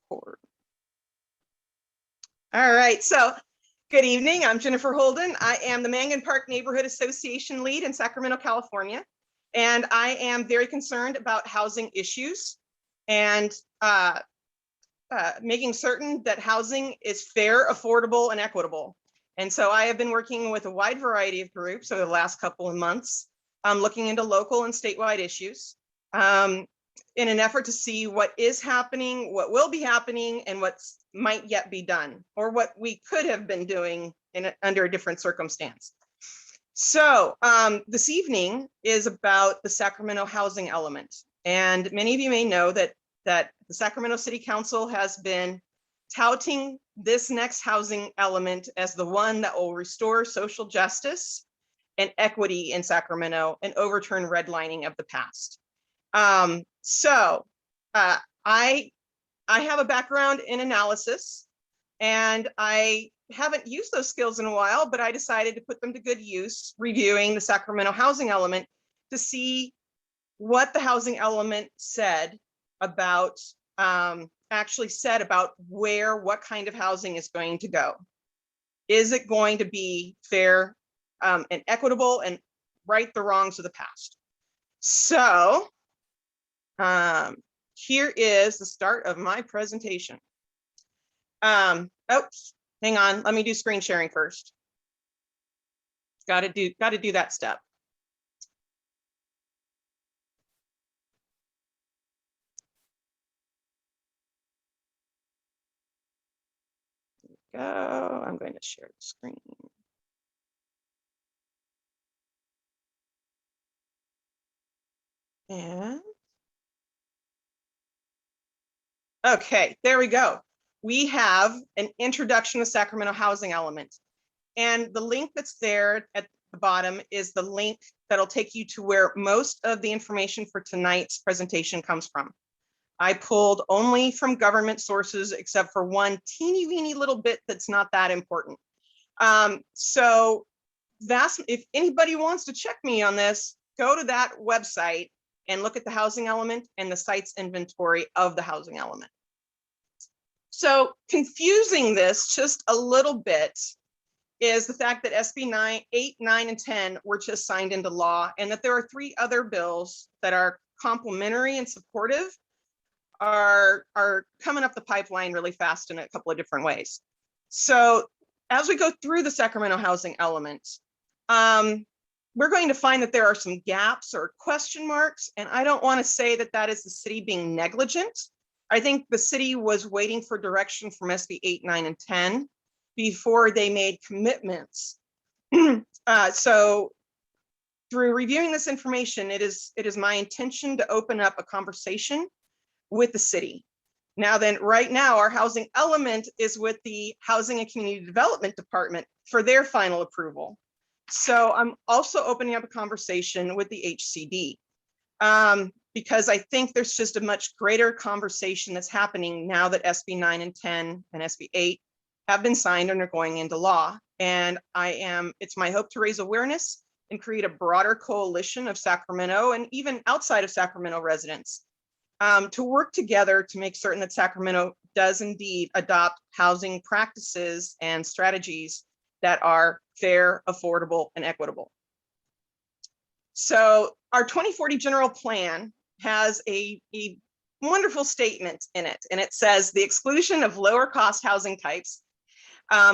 record. All right, so good evening. I'm Jennifer Holden. I am the Mangan Park Neighborhood Association lead in Sacramento, California, and I am very concerned about housing issues and making certain that housing is fair, affordable, and equitable. And so I have been working with a wide variety of groups over the last couple of months, looking into local and statewide issues in an effort to see what is happening, what will be happening, and what might yet be done, or what we could have been doing under a different circumstance. So this evening is about the Sacramento housing element. And many of you may know that the Sacramento City Council has been touting this next housing element as the one that will restore social justice and equity in Sacramento and overturn redlining of the past. I have a background in analysis, and I haven't used those skills in a while, but I decided to put them to good use reviewing the Sacramento housing element to see what the housing element said about, what kind of housing is going to go. Is it going to be fair and equitable and right the wrongs of the past? So here is the start of my presentation. Hang on, let me do screen sharing first. Got to do that step. Go. I'm going to share the screen. And okay, there we go. We have an introduction to Sacramento housing element. And the link that's there at the bottom is the link that'll take you to where most of the information for tonight's presentation comes from. I pulled only from government sources, except for one teeny weeny little bit that's not that important. So if anybody wants to check me on this, go to that website and look at the housing element and the site's inventory of the housing element. So confusing this just a little bit is the fact that SB 8, 9, and 10 were just signed into law, and that there are 3 other bills that are complementary and supportive are coming up the pipeline really fast in a couple of different ways. So as we go through the Sacramento housing element, we're going to find that there are some gaps or question marks, and I don't want to say that that is the city being negligent. I think the city was waiting for direction from SB 8, 9, and 10 before they made commitments. So through reviewing this information, it is my intention to open up a conversation with the city. Now then, right now, our housing element is with the Housing and Community Development Department for their final approval. So I'm also opening up a conversation with the HCD because I think there's just a much greater conversation that's happening now that SB 9 and 10 and SB 8 have been signed and are going into law. And it's my hope to raise awareness and create a broader coalition of Sacramento and even outside of Sacramento residents to work together to make certain that Sacramento does indeed adopt housing practices and strategies that are fair, affordable, and equitable. So our 2040 general plan has a wonderful statement in it, and it says the exclusion of lower cost housing types,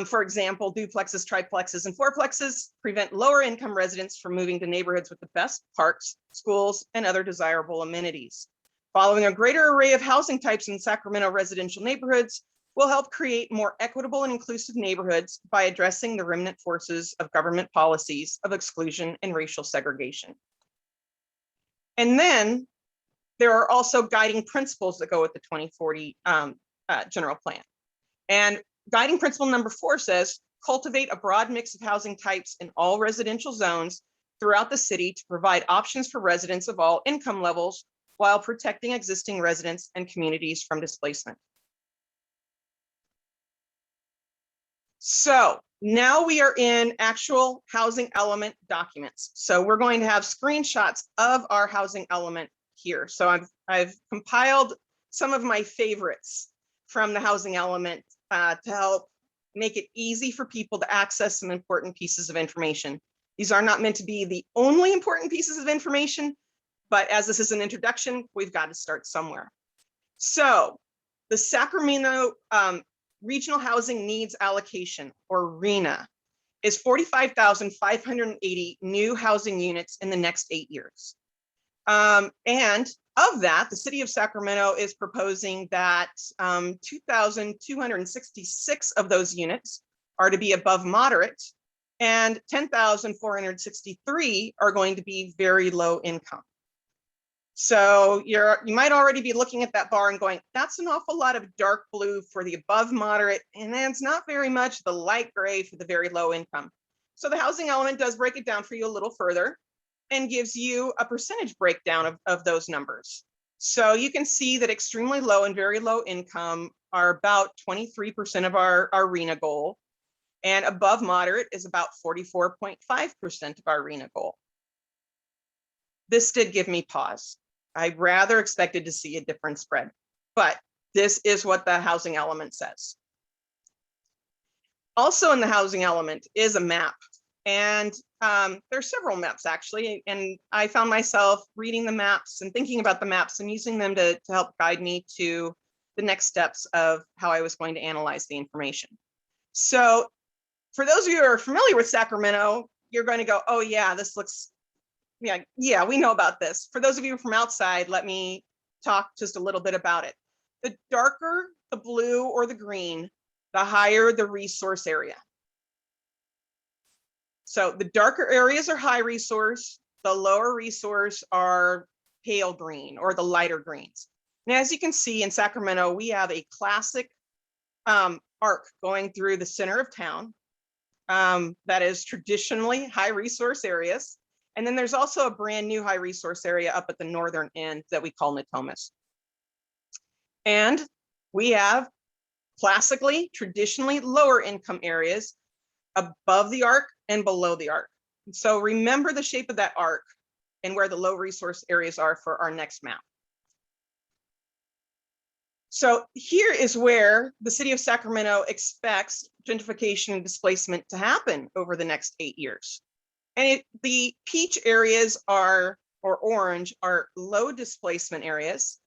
for example, duplexes, triplexes, and fourplexes, prevent lower income residents from moving to neighborhoods with the best parks, schools, and other desirable amenities. Following a greater array of housing types in Sacramento residential neighborhoods will help create more equitable and inclusive neighborhoods by addressing the remnant forces of government policies of exclusion and racial segregation. And then there are also guiding principles that go with the 2040 general plan. And guiding principle number 4 says, cultivate a broad mix of housing types in all residential zones throughout the city to provide options for residents of all income levels while protecting existing residents and communities from displacement. So now we are in actual housing element documents. So we're going to have screenshots of our housing element here. So I've compiled some of my favorites from the housing element to help make it easy for people to access some important pieces of information. These are not meant to be the only important pieces of information, but as this is an introduction, we've got to start somewhere. So the Sacramento Regional Housing Needs Allocation, or RHNA, is 45,580 new housing units in the next 8 years. And of that, the city of Sacramento is proposing that 2,266 of those units are to be above moderate, and 10,463 are going to be very low income. So you might already be looking at that bar and going, that's an awful lot of dark blue for the above moderate, and then it's not very much the light gray for the very low income. So the housing element does break it down for you a little further and gives you a percentage breakdown of those numbers. So you can see that extremely low and very low income are about 23% of our RHNA goal, and above moderate is about 44.5% of our RHNA goal. This did give me pause. I rather expected to see a different spread, but this is what the housing element says. Also in the housing element is a map, and there's several maps actually, and I found myself reading the maps and thinking about the maps and using them to help guide me to the next steps of how I was going to analyze the information. So for those of you who are familiar with Sacramento, you're going to go, oh yeah, this looks, yeah, we know about this. For those of you from outside, let me talk just a little bit about it. The darker the blue or the green, the higher the resource area. So the darker areas are high resource, the lower resource are pale green or the lighter greens. Now, as you can see in Sacramento, we have a classic arc going through the center of town that is traditionally high resource areas. And then there's also a brand new high resource area up at the northern end that we call Natomas. And we have classically, traditionally lower income areas above the arc and below the arc. So remember the shape of that arc and where the low resource areas are for our next map. So here is where the city of Sacramento expects gentrification and displacement to happen over the next 8 years. And the peach areas are, or orange, are low displacement areas.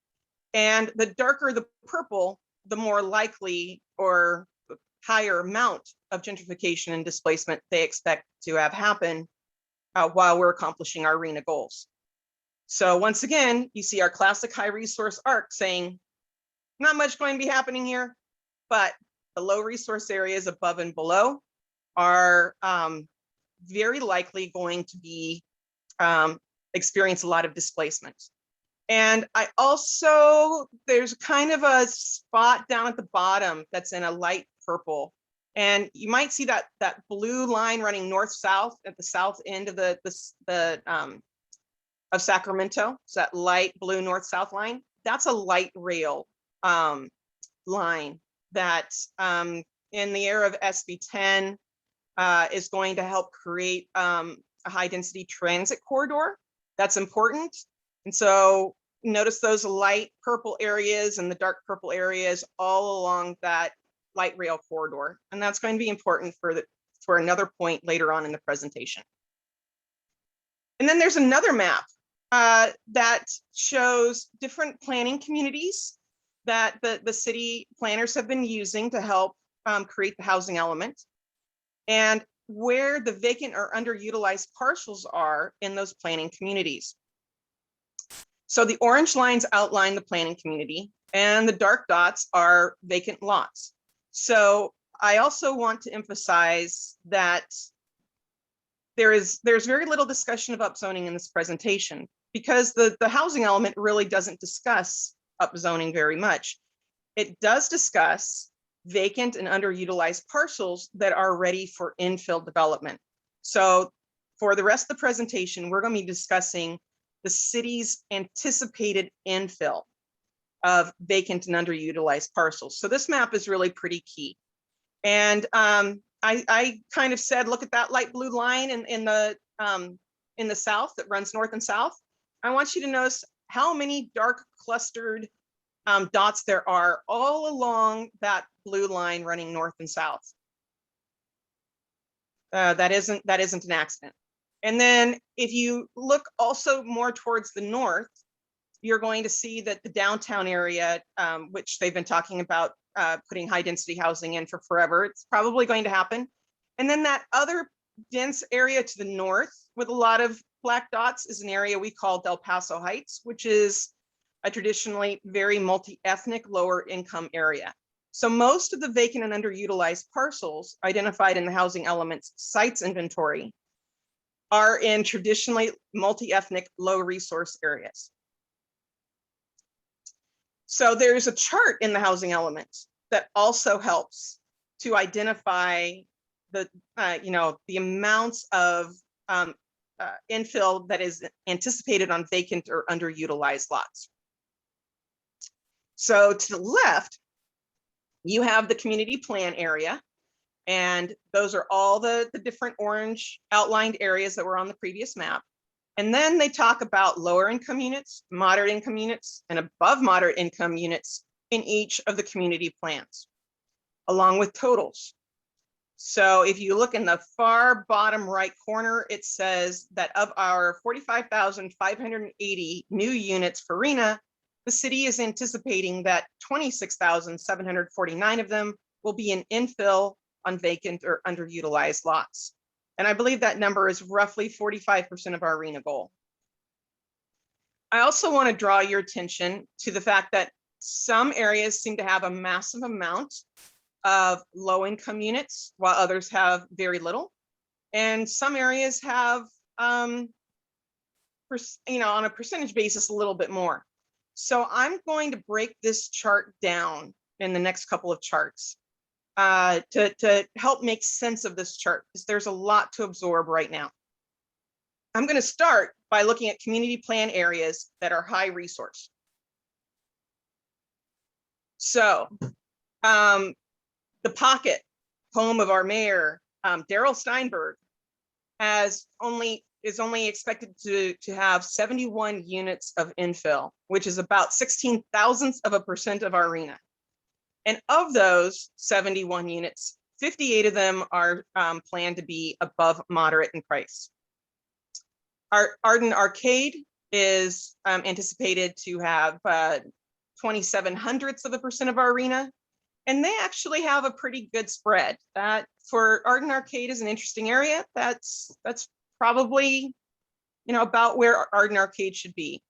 And the darker the purple, the more likely or higher amount of gentrification and displacement they expect to have happen while we're accomplishing our RHNA goals. So once again, you see our classic high resource arc saying, not much going to be happening here, but the low resource areas above and below are very likely going to be experience a lot of displacement. And I also, there's kind of a spot down at the bottom that's in a light purple. And you might see that blue line running north-south at the south end of of Sacramento. So that light blue north-south line, that's a light rail line that in the era of SB 10 is going to help create a high density transit corridor. That's important. And so notice those light purple areas and the dark purple areas all along that light rail corridor. And that's going to be important for another point later on in the presentation. And then there's another map that shows different planning communities that the city planners have been using to help create the housing element, and where the vacant or underutilized parcels are in those planning communities. So the orange lines outline the planning community, and the dark dots are vacant lots. So I also want to emphasize that there's very little discussion of upzoning in this presentation, because the housing element really doesn't discuss upzoning very much. It does discuss vacant and underutilized parcels that are ready for infill development. So for the rest of the presentation, we're going to be discussing the city's anticipated infill of vacant and underutilized parcels. So this map is really pretty key. And I kind of said, look at that light blue line in the south that runs north and south. I want you to notice how many dark clustered dots there are all along that blue line running north and south. That isn't an accident. And then if you look also more towards the north, you're going to see that the downtown area, which they've been talking about putting high density housing in for forever, it's probably going to happen. And then that other dense area to the north with a lot of black dots is an area we call Del Paso Heights, which is a traditionally very multi-ethnic lower income area. So most of the vacant and underutilized parcels identified in the housing elements sites inventory are in traditionally multi-ethnic low resource areas. So there's a chart in the housing elements that also helps to identify the the amounts of infill that is anticipated on vacant or underutilized lots. So to the left, you have the community plan area, and those are all the different orange outlined areas that were on the previous map. And then they talk about lower income units, moderate income units, and above moderate income units in each of the community plans, along with totals. So if you look in the far bottom right corner, it says that of our 45,580 new units for RHNA, the city is anticipating that 26,749 of them will be in infill on vacant or underutilized lots. And I believe that number is roughly 45% of our RHNA goal. I also want to draw your attention to the fact that some areas seem to have a massive amount of low income units, while others have very little. And some areas have, on a percentage basis, a little bit more. So I'm going to break this chart down in the next couple of charts to help make sense of this chart, because there's a lot to absorb right now. I'm going to start by looking at community plan areas that are high resource. So the Pocket, home of our mayor, Daryl Steinberg, is only expected to have 71 units of infill, which is about 0.16% of our RHNA. And of those 71 units, 58 of them are planned to be above moderate in price. Our Arden Arcade is anticipated to have 0.27% of our RHNA, and they actually have a pretty good spread. That for Arden Arcade is an interesting area. That's probably about where Arden Arcade should be.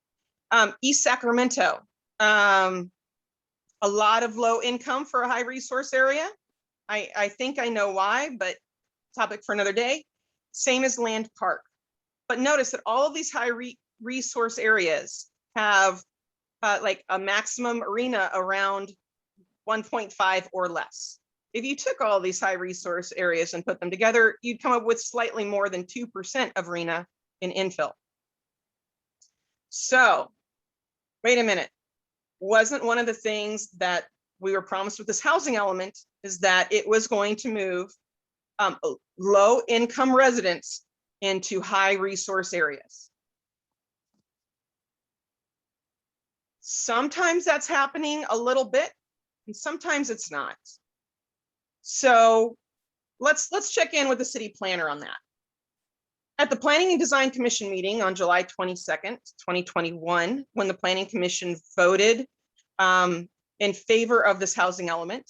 East Sacramento, a lot of low income for a high resource area. I think I know why, but topic for another day. Same as Land Park. But notice that all of these high resource areas have like a maximum RHNA around 1.5 or less. If you took all these high resource areas and put them together, you'd come up with slightly more than 2% of RHNA in infill. So wait a minute. Wasn't one of the things that we were promised with this housing element is that it was going to move low income residents into high resource areas? Sometimes that's happening a little bit, and sometimes it's not. So let's check in with the city planner on that. At the Planning and Design Commission meeting on July 22nd, 2021, when the Planning Commission voted in favor of this housing element,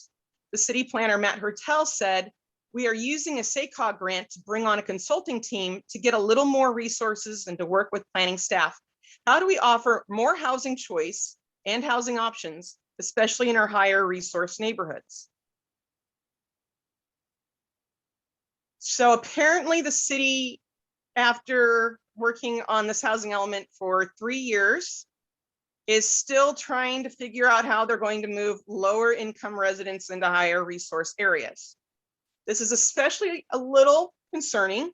the city planner, Matt Hertel, said, "We are using a SACOG grant to bring on a consulting team to get a little more resources and to work with planning staff. How do we offer more housing choice and housing options, especially in our higher resource neighborhoods?" So apparently the city, after working on this housing element for 3 years, is still trying to figure out how they're going to move lower income residents into higher resource areas. This is especially a little concerning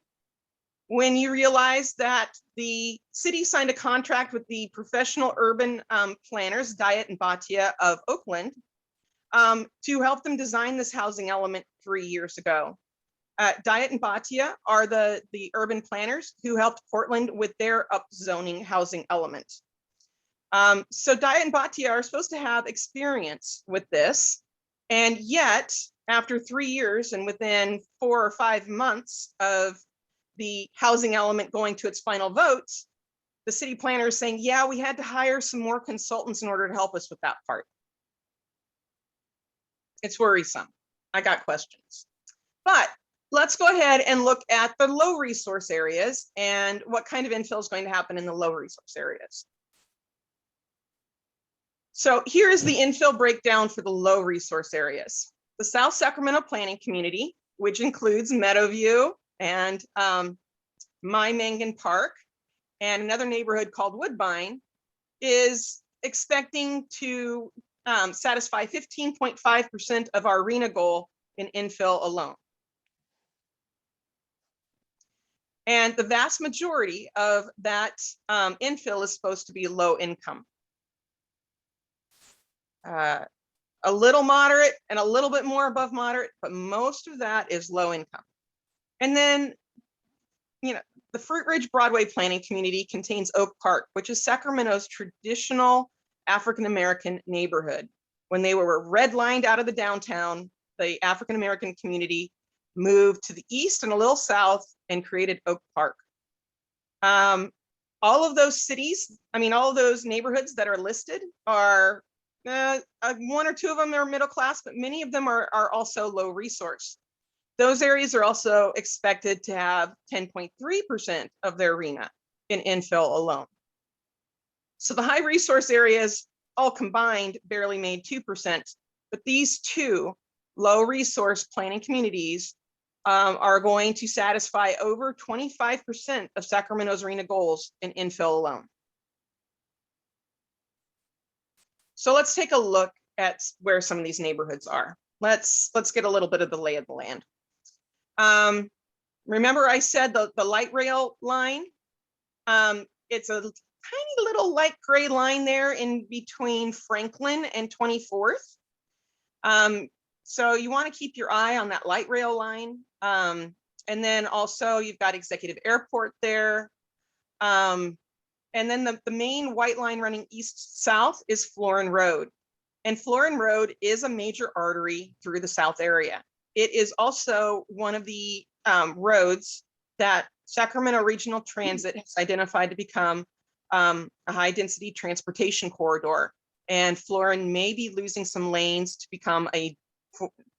when you realize that the city signed a contract with the professional urban planners, Dyett and Bhatia of Oakland, to help them design this housing element 3 years ago. Dyett and Bhatia are the urban planners who helped Portland with their upzoning housing element. So Dyett and Bhatia are supposed to have experience with this. And yet, after 3 years and within 4 or 5 months of the housing element going to its final votes, the city planner is saying, yeah, we had to hire some more consultants in order to help us with that part. It's worrisome. I got questions. But let's go ahead and look at the low resource areas and what kind of infill is going to happen in the low resource areas. So here is the infill breakdown for the low resource areas. The South Sacramento planning community, which includes Meadowview and Mangan Park and another neighborhood called Woodbine, is expecting to satisfy 15.5% of our RHNA goal in infill alone. And the vast majority of that infill is supposed to be low income. A little moderate and a little bit more above moderate, but most of that is low income. And then, you know, the Fruit Ridge Broadway planning community contains Oak Park, which is Sacramento's traditional African-American neighborhood. When they were redlined out of the downtown, the African-American community moved to the east and a little south and created Oak Park. All of those cities, all of those neighborhoods that are listed are, 1 or 2 of them are middle class, but many of them are also low resource. Those areas are also expected to have 10.3% of their RHNA in infill alone. So the high resource areas all combined barely made 2%, but these 2 low resource planning communities are going to satisfy over 25% of Sacramento's RHNA goals in infill alone. So let's take a look at where some of these neighborhoods are. Let's get a little bit of the lay of the land. Remember I said the light rail line? It's a tiny little light gray line there in between Franklin and 24th. So you want to keep your eye on that light rail line. And then also you've got Executive Airport there. And then the main white line running east-south is Florin Road. And Florin Road is a major artery through the south area. It is also one of the roads that Sacramento Regional Transit has identified to become a high-density transportation corridor. And Florin may be losing some lanes to become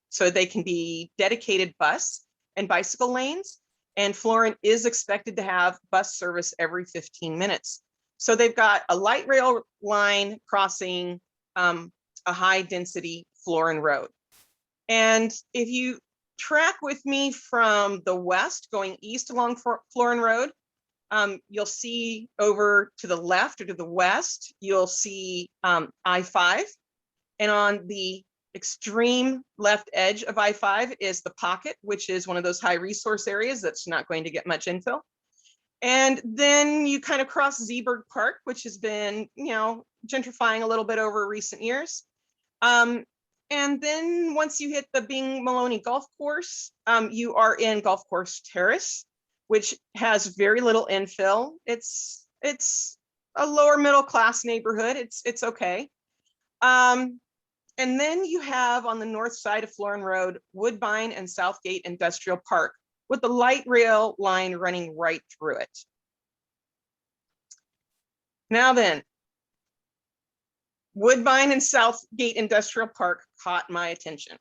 so they can be dedicated bus and bicycle lanes. And Florin is expected to have bus service every 15 minutes. So they've got a light rail line crossing a high density Florin Road. And if you track with me from the west going east along Florin Road, you'll see over to the left or to the west, you'll see I-5. And on the extreme left edge of I-5 is the Pocket, which is one of those high resource areas that's not going to get much infill. And then you kind of cross Zeeburg Park, which has been, gentrifying a little bit over recent years. And then once you hit the Bing Maloney Golf Course, you are in Golf Course Terrace, which has very little infill. It's a lower middle class neighborhood. It's okay. And then you have on the north side of Florin Road, Woodbine and Southgate Industrial Park, with the light rail line running right through it. Now then, Woodbine and Southgate Industrial Park caught my attention.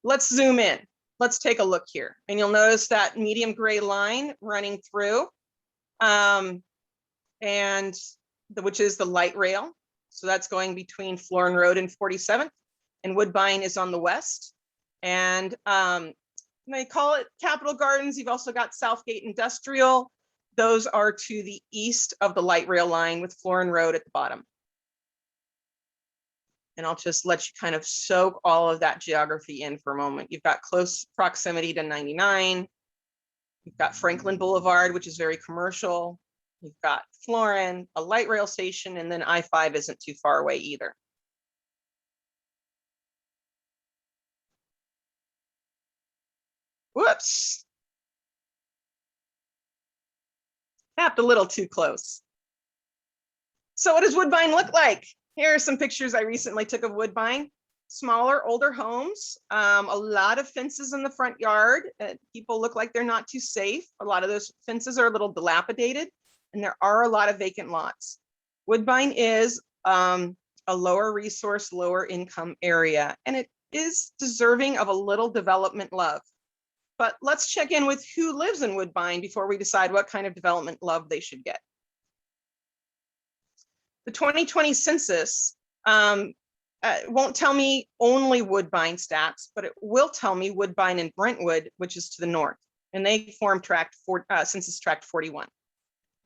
Let's zoom in. Let's take a look here. And you'll notice that medium gray line running through, which is the light rail. So that's going between Florin Road and 47th, and Woodbine is on the west. And they call it Capitol Gardens. You've also got Southgate Industrial. Those are to the east of the light rail line with Florin Road at the bottom. And I'll just let you kind of soak all of that geography in for a moment. You've got close proximity to 99. You've got Franklin Boulevard, which is very commercial. You've got Florin, a light rail station, and then I-5 isn't too far away either. Whoops. Tapped a little too close. So what does Woodbine look like? Here are some pictures I recently took of Woodbine. Smaller, older homes, a lot of fences in the front yard. People look like they're not too safe. A lot of those fences are a little dilapidated, and there are a lot of vacant lots. Woodbine is a lower resource, lower income area, and it is deserving of a little development love. But let's check in with who lives in Woodbine before we decide what kind of development love they should get. The 2020 census won't tell me only Woodbine stats, but it will tell me Woodbine and Brentwood, which is to the north, and they form Census Tract 41.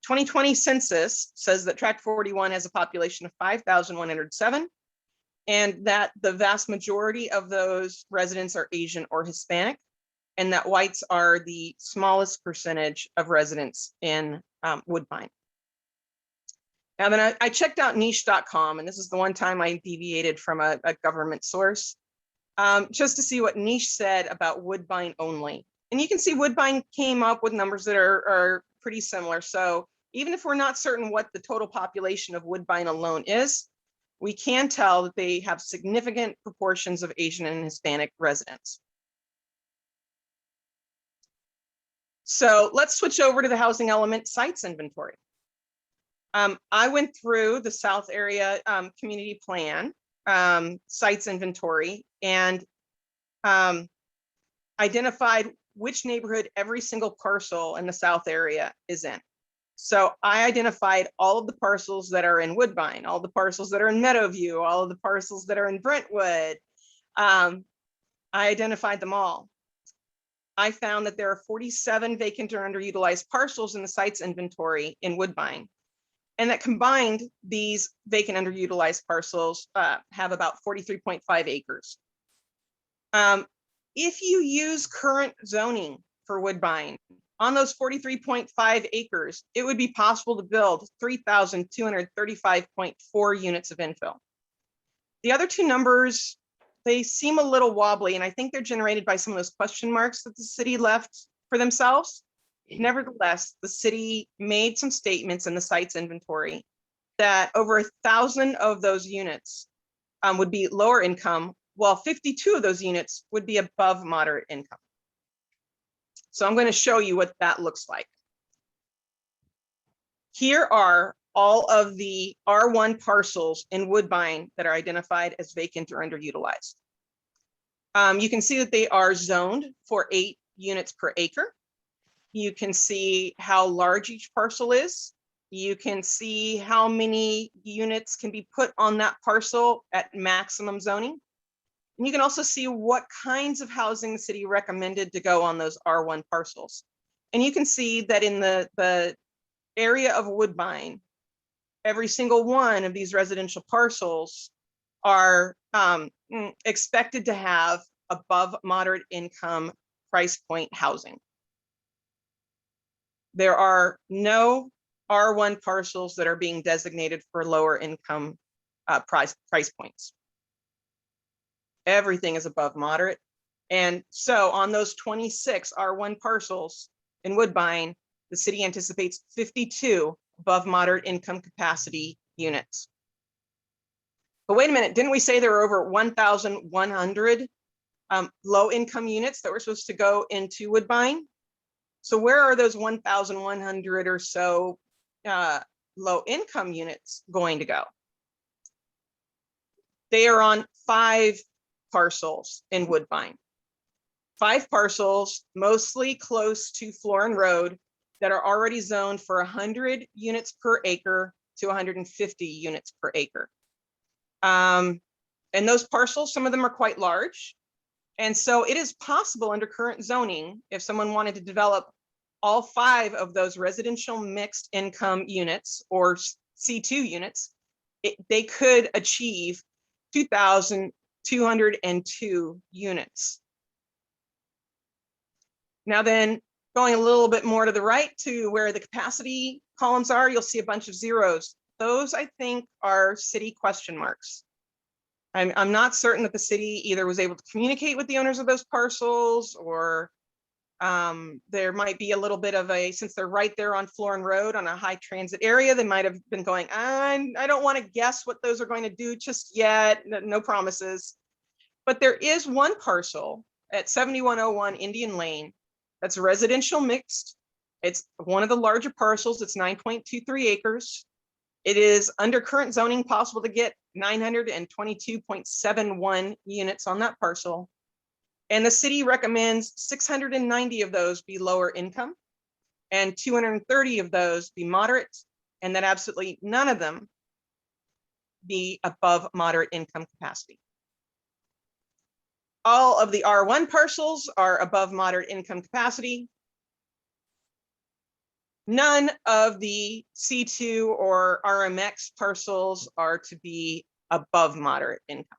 2020 census says that Tract 41 has a population of 5,107, and that the vast majority of those residents are Asian or Hispanic, and that whites are the smallest percentage of residents in Woodbine. Now then I checked out niche.com, and this is the one time I deviated from a government source, just to see what niche said about Woodbine only. And you can see Woodbine came up with numbers that are pretty similar. So even if we're not certain what the total population of Woodbine alone is, we can tell that they have significant proportions of Asian and Hispanic residents. So let's switch over to the housing element sites inventory. I went through the South Area Community Plan sites inventory and identified which neighborhood every single parcel in the South area is in. So I identified all of the parcels that are in Woodbine, all the parcels that are in Meadowview, all of the parcels that are in Brentwood. I identified them all. I found that there are 47 vacant or underutilized parcels in the sites inventory in Woodbine. And that combined, these vacant underutilized parcels have about 43.5 acres. If you use current zoning for Woodbine, on those 43.5 acres, it would be possible to build 3,235.4 units of infill. The other two numbers, they seem a little wobbly, and I think they're generated by some of those question marks that the city left for themselves. Nevertheless, the city made some statements in the sites inventory that over 1,000 of those units would be lower income, while 52 of those units would be above moderate income. So I'm going to show you what that looks like. Here are all of the R1 parcels in Woodbine that are identified as vacant or underutilized. You can see that they are zoned for 8 units per acre. You can see how large each parcel is. You can see how many units can be put on that parcel at maximum zoning. And you can also see what kinds of housing the city recommended to go on those R1 parcels. And you can see that in the area of Woodbine, every single one of these residential parcels are expected to have above moderate income price point housing. There are no R1 parcels that are being designated for lower income price points. Everything is above moderate. And so on those 26 R1 parcels in Woodbine, the city anticipates 52 above moderate income capacity units. But wait a minute, didn't we say there were over 1,100 low income units that were supposed to go into Woodbine? So where are those 1,100 or so low income units going to go? They are on 5 parcels in Woodbine. 5 parcels, mostly close to Florin Road, that are already zoned for 100 units per acre to 150 units per acre. And those parcels, some of them are quite large. And so it is possible under current zoning, if someone wanted to develop all 5 of those residential mixed income units or C2 units, they could achieve 2,202 units. Now then, going a little bit more to the right to where the capacity columns are, you'll see a bunch of zeros. Those, I think, are city question marks. I'm not certain that the city either was able to communicate with the owners of those parcels or There might be a little bit of since they're right there on Florin Road on a high transit area, they might have been going, I don't want to guess what those are going to do just yet. No promises. But there is one parcel at 7101 Indian Lane that's residential mixed. It's one of the larger parcels. It's 9.23 acres. It is under current zoning possible to get 922.71 units on that parcel. And the city recommends 690 of those be lower income and 230 of those be moderate, and that absolutely none of them be above moderate income capacity. All of the R1 parcels are above moderate income capacity. None of the C2 or RMX parcels are to be above moderate income.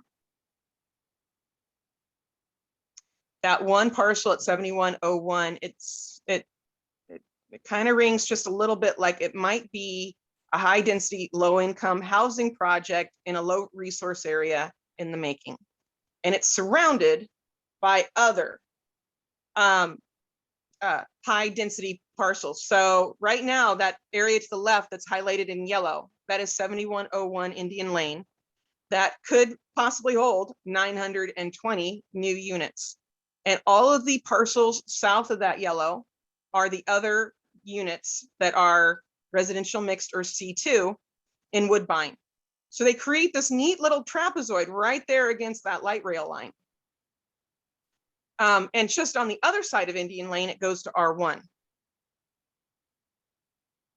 That one parcel at 7101, it kind of rings just a little bit like it might be a high density, low income housing project in a low resource area in the making. And it's surrounded by other high density parcels. So right now, that area to the left that's highlighted in yellow, that is 7101 Indian Lane. That could possibly hold 920 new units. And all of the parcels south of that yellow are the other units that are residential mixed or C2 in Woodbine. So they create this neat little trapezoid right there against that light rail line. And just on the other side of Indian Lane, it goes to R1.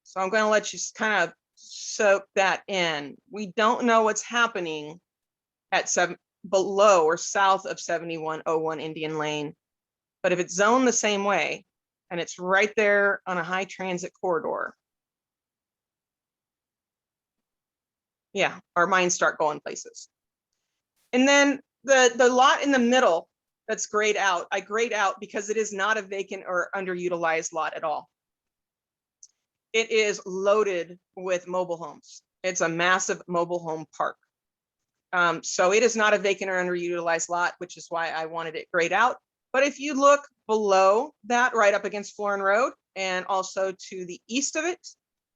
So I'm going to let you kind of soak that in. We don't know what's happening at below or south of 7101 Indian Lane, but if it's zoned the same way and it's right there on a high transit corridor, yeah, our minds start going places. And then the lot in the middle that's grayed out, I grayed out because it is not a vacant or underutilized lot at all. It is loaded with mobile homes. It's a massive mobile home park. So it is not a vacant or underutilized lot, which is why I wanted it grayed out. But if you look below that, right up against Florin Road and also to the east of it,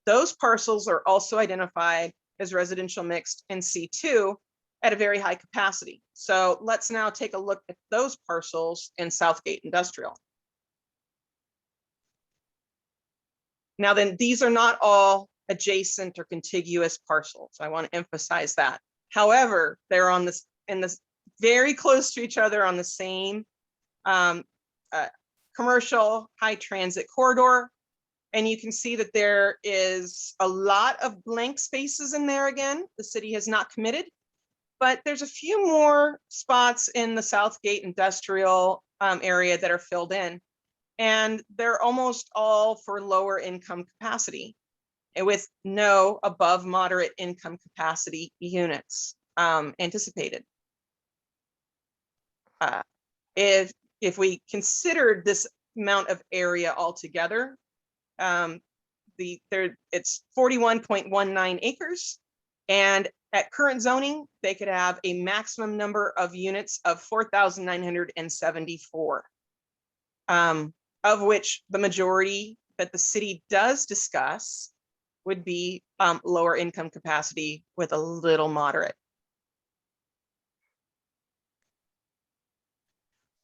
those parcels are also identified as residential mixed and C2 at a very high capacity. So let's now take a look at those parcels in Southgate Industrial. Now then, these are not all adjacent or contiguous parcels. I want to emphasize that. However, they're on this very close to each other on the same commercial high transit corridor. And you can see that there is a lot of blank spaces in there again. The city has not committed, but there's a few more spots in the Southgate Industrial area that are filled in. And they're almost all for lower income capacity with no above moderate income capacity units anticipated. If we considered this amount of area altogether, it's 41.19 acres, and at current zoning, they could have a maximum number of units of 4,974, of which the majority that the city does discuss would be lower income capacity with a little moderate.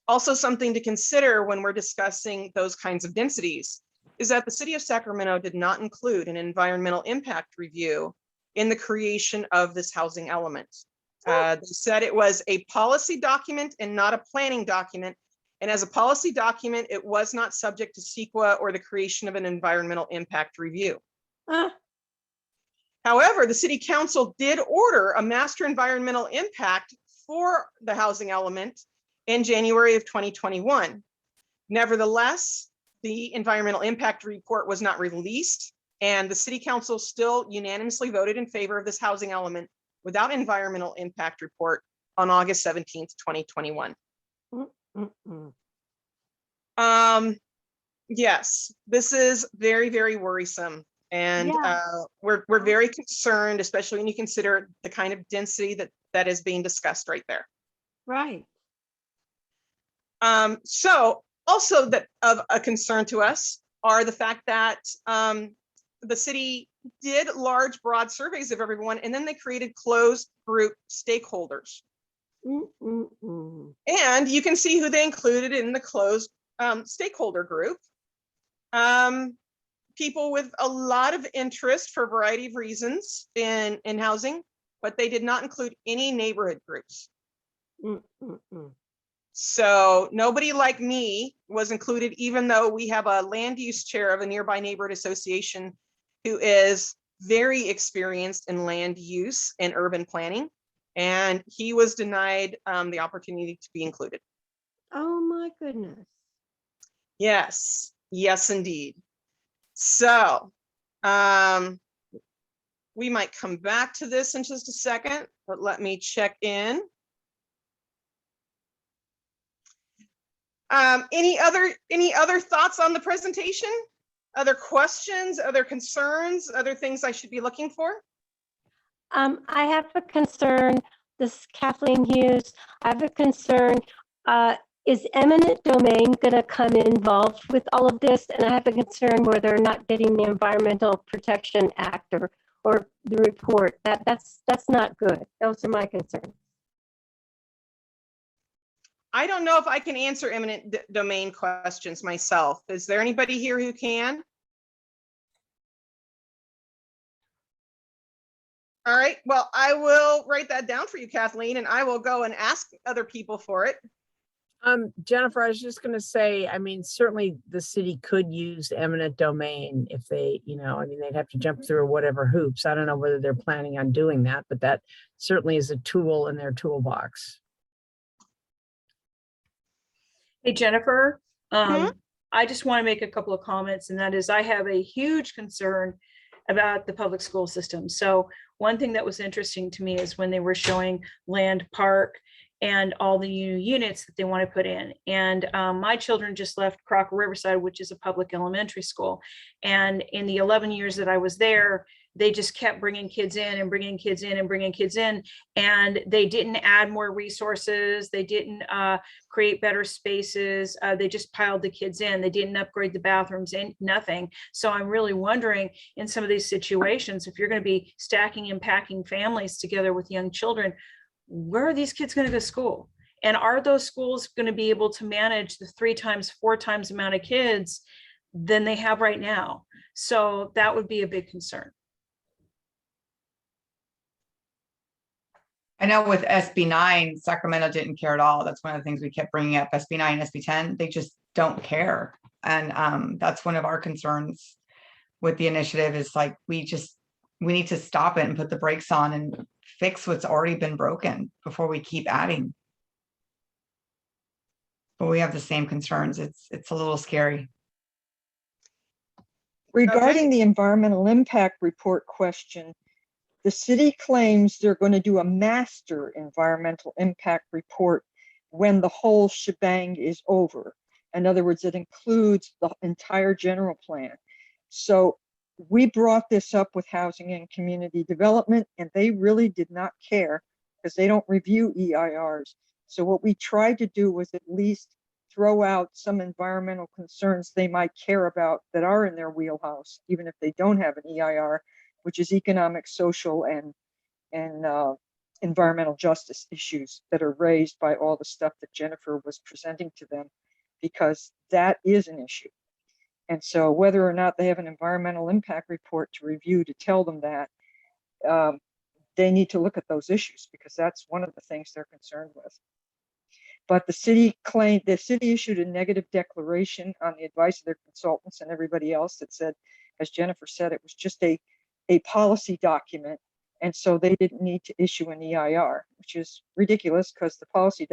Also, something to consider when we're discussing those kinds of densities is that the city of Sacramento did not include an environmental impact review in the creation of this housing element. They said it was a policy document and not a planning document. And as a policy document, it was not subject to CEQA or the creation of an environmental impact review. However, the city council did order a master environmental impact for the housing element in January of 2021. Nevertheless, the environmental impact report was not released, and the city council still unanimously voted in favor of this housing element without environmental impact report on August 17th, 2021. Yes, this is very, very worrisome. And we're very concerned, especially when you consider the kind of density that is being discussed right there. Right. So also that of a concern to us are the fact that the city did large, broad surveys of everyone, and then they created closed group stakeholders. And you can see who they included in the closed stakeholder group. People with a lot of interest for a variety of reasons in housing, but they did not include any neighborhood groups. So nobody like me was included, even though we have a land use chair of a nearby neighborhood association who is very experienced in land use and urban planning. And he was denied the opportunity to be included. Oh my goodness. Yes, yes, indeed. So we might come back to this in just a second, but let me check in. Any other thoughts on the presentation? Other questions, other concerns, other things I should be looking for? I have a concern. This is Kathleen Hughes. I have a concern. Is eminent domain going to come involved with all of this? And I have a concern where they're not getting the Environmental Protection Act or the report. That's not good. Those are my concerns. I don't know if I can answer eminent domain questions myself. Is there anybody here who can? All right, well, I will write that down for you, Kathleen, and I will go and ask other people for it. Jennifer, I was just going to say, I mean, certainly the city could use eminent domain if they, I mean, they'd have to jump through whatever hoops. I don't know whether they're planning on doing that, but that certainly is a tool in their toolbox. Hey, Jennifer, I just want to make a couple of comments, and that is I have a huge concern about the public school system. So one thing that was interesting to me is when they were showing Land Park and all the new units that they want to put in. And my children just left Crocker Riverside, which is a public elementary school. And in the 11 years that I was there, they just kept bringing kids in and bringing kids in and bringing kids in. And they didn't add more resources. They didn't create better spaces. They just piled the kids in. They didn't upgrade the bathrooms and nothing. So I'm really wondering in some of these situations, if you're going to be stacking and packing families together with young children, where are these kids going to go to school? And are those schools going to be able to manage the 3 times, 4 times amount of kids than they have right now? So that would be a big concern. I know with SB 9, Sacramento didn't care at all. That's one of the things we kept bringing up. SB 9, SB 10, they just don't care. And that's one of our concerns with the initiative is like, we need to stop it and put the brakes on and fix what's already been broken before we keep adding. But we have the same concerns. It's a little scary. Regarding the environmental impact report question, the city claims they're going to do a master environmental impact report when the whole shebang is over. In other words, it includes the entire general plan. So we brought this up with Housing and Community Development, and they really did not care because they don't review EIRs. So what we tried to do was at least throw out some environmental concerns they might care about that are in their wheelhouse, even if they don't have an EIR, which is economic, social, and environmental justice issues that are raised by all the stuff that Jennifer was presenting to them, because that is an issue. And so whether or not they have an environmental impact report to review to tell them that, they need to look at those issues because that's one of the things they're concerned with. But the city issued a negative declaration on the advice of their consultants and everybody else that said, as Jennifer said, it was just a policy document. And so they didn't need to issue an EIR, which is ridiculous because the policy document